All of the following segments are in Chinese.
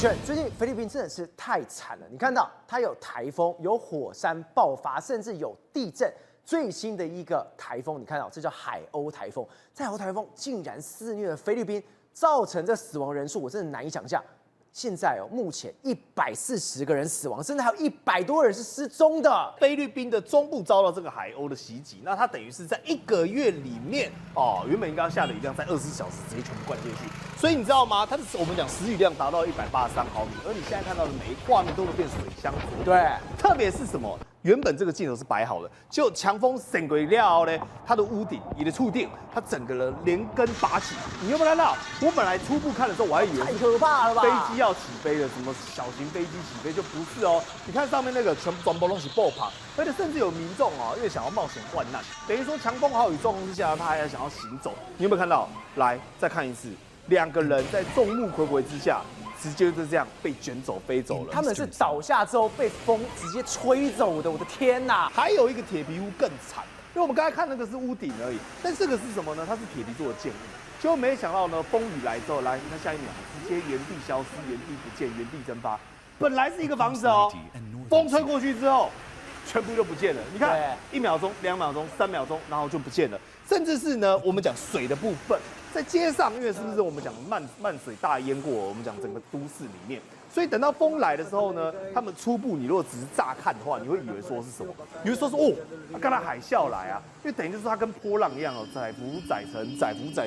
权，最近菲律宾真的是太惨了。你看到它有台风，有火山爆发，甚至有地震。最新的一个台风，你看到这叫海鸥台风，海鸥台风竟然肆虐了菲律宾，造成这死亡人数，我真的难以想象。现在目前140个人死亡，甚至还有100多人是失踪的。菲律宾的中部遭到这个海鸥的袭击，那它等于是在1个月里面原本应该要下的雨量在24小时直接全部灌进去，所以你知道吗？它的我们讲时雨量达到183毫米，而你现在看到的每一画面都会变水箱子。对，特别是什么？原本这个镜头是摆好的，就强风闪过了呢，它的屋顶、你的触顶，它整个人连根拔起。你有没有看到？我本来初步看的时候，我还以为太可怕了吧，飞机要起飞了，什么小型飞机起飞就不是哦。你看上面那个全部都是爆棚，而且甚至有民众因为想要冒险患难，等于说强风豪雨状况之下，他还想要行走。你有没有看到？来，再看一次，2个人在众目睽睽之下。直接就这样被卷走飞走了。他们是倒下之后被风直接吹走的，我的天哪！还有一个铁皮屋更惨，因为我们刚才看那个是屋顶而已，但这个是什么呢？它是铁皮做的建物。结果没想到呢，风雨来之后，来，你看下一秒直接原地消失、原地不见、原地蒸发。本来是一个房子风吹过去之后，全部就不见了。你看，1秒钟、2秒钟、3秒钟，然后就不见了。甚至是呢，我们讲水的部分。在街上，因为是不是我们讲漫水大淹过我们讲整个都市里面，所以等到风来的时候呢，他们初步你如果只是乍看的话，你会以为说是什么？你会说刚才海啸来啊，因为等于就是它跟波浪一样载浮载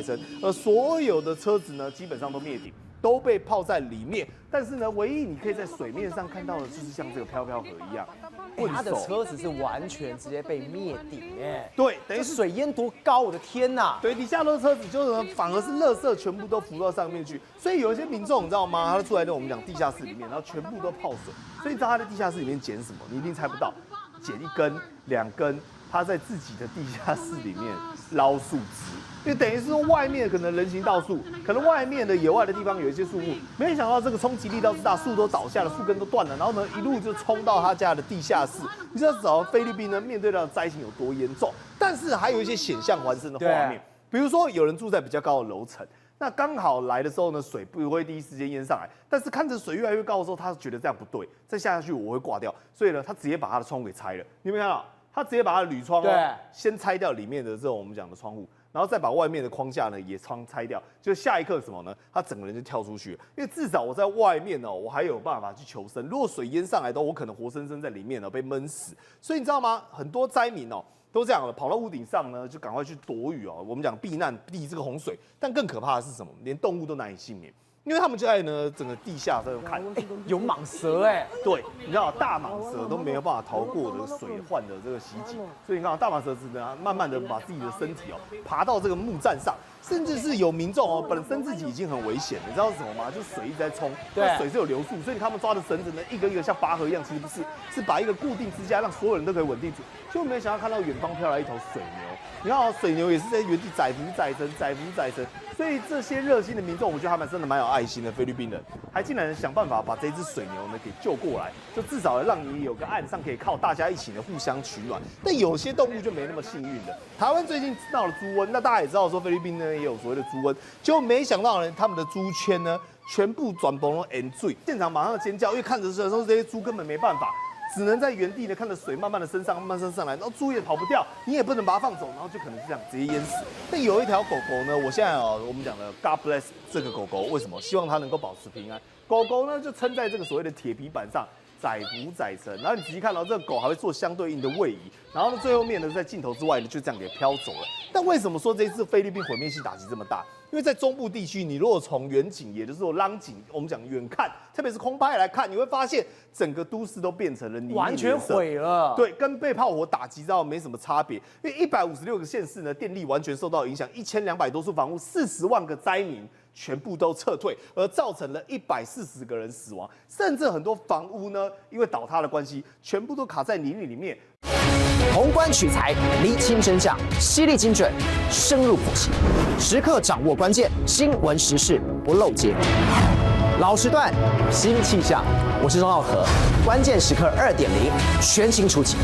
沉，而所有的车子呢，基本上都灭顶。都被泡在里面，但是呢，唯一你可以在水面上看到的，就是像这个飘飘河一样，他的车子是完全直接被灭顶对，等于是水淹多高，我的天哪！对，底下的车子就是反而是垃圾全部都浮到上面去，所以有一些民众你知道吗？他住在那我们讲地下室里面，然后全部都泡水，所以你知道他在地下室里面捡什么？你一定猜不到，捡1根、2根，他在自己的地下室里面捞树枝。因为等于是说外面可能人行道树，可能外面的野外的地方有一些树木，没想到这个冲击力道之大，树都倒下了，树根都断了，然后呢一路就冲到他家的地下室。你知道早上菲律宾呢面对到的灾情有多严重？但是还有一些险象环生的画面，比如说有人住在比较高的楼层，那刚好来的时候呢水不会第一时间淹上来，但是看着水越来越高的时候，他觉得这样不对，再下去我会挂掉，所以呢他直接把他的窗户给拆了。你有没有看到？他直接把他的铝窗先拆掉里面的这种我们讲的窗户。然后再把外面的框架呢也拆掉，就下一刻什么呢？他整个人就跳出去了，因为至少我在外面我还有办法去求生。如果水淹上来的话，我可能活生生在里面被闷死。所以你知道吗？很多灾民都这样了，跑到屋顶上呢，就赶快去躲雨我们讲避难避这个洪水。但更可怕的是什么？连动物都难以幸免。因为他们就在呢整个地下在看，有蟒蛇对，你知道大蟒蛇都没有办法逃过这个水患的这个袭击，所以你看大蟒蛇只能慢慢的把自己的身体爬到这个木栈上，甚至是有民众本身自己已经很危险了，你知道是什么吗？就水一直在冲，对，水是有流速，所以他们抓的绳子呢一个一个像拔河一样，其实不是，是把一个固定支架让所有人都可以稳定住，就没想到看到远方飘来一头水牛，你看水牛也是在原地载浮载沉。所以这些热心的民众，我觉得他们真的蛮有爱心的。菲律宾人还竟然想办法把这只水牛呢给救过来，就至少让你有个岸上可以靠大家一起的互相取暖。但有些动物就没那么幸运的。台湾最近闹了猪瘟，那大家也知道说菲律宾呢也有所谓的猪瘟，结果没想到呢他们的猪圈呢全部转崩了淹水，现场马上尖叫，因为看着时候这些猪根本没办法。只能在原地呢，看着水慢慢的升上来，然后猪也跑不掉，你也不能把它放走，然后就可能是这样直接淹死。但有一条狗狗呢，我现在我们讲的 God bless 这个狗狗，为什么？希望它能够保持平安。狗狗呢就撑在这个所谓的铁皮板上，载浮载沉，然后你仔细看到这个狗还会做相对应的位移，然后呢最后面呢在镜头之外呢就这样给飘走了。但为什么说这一次菲律宾毁灭性打击这么大？因为在中部地区，你如果从远景，也就是说浪景，我们讲远看，特别是空拍来看，你会发现整个都市都变成了泥泞，完全毁了。对，跟被炮火打击到没什么差别。因为156个县市呢，电力完全受到影响，1200多处房屋，40万个灾民全部都撤退，而造成了140个人死亡，甚至很多房屋呢，因为倒塌的关系，全部都卡在泥泞里面。宏观取材，厘清真相，犀利精准，深入剖析，时刻掌握关键，新闻时事不漏接。老时段，新气象，我是钟浩和，关键时刻2.0，全新出击。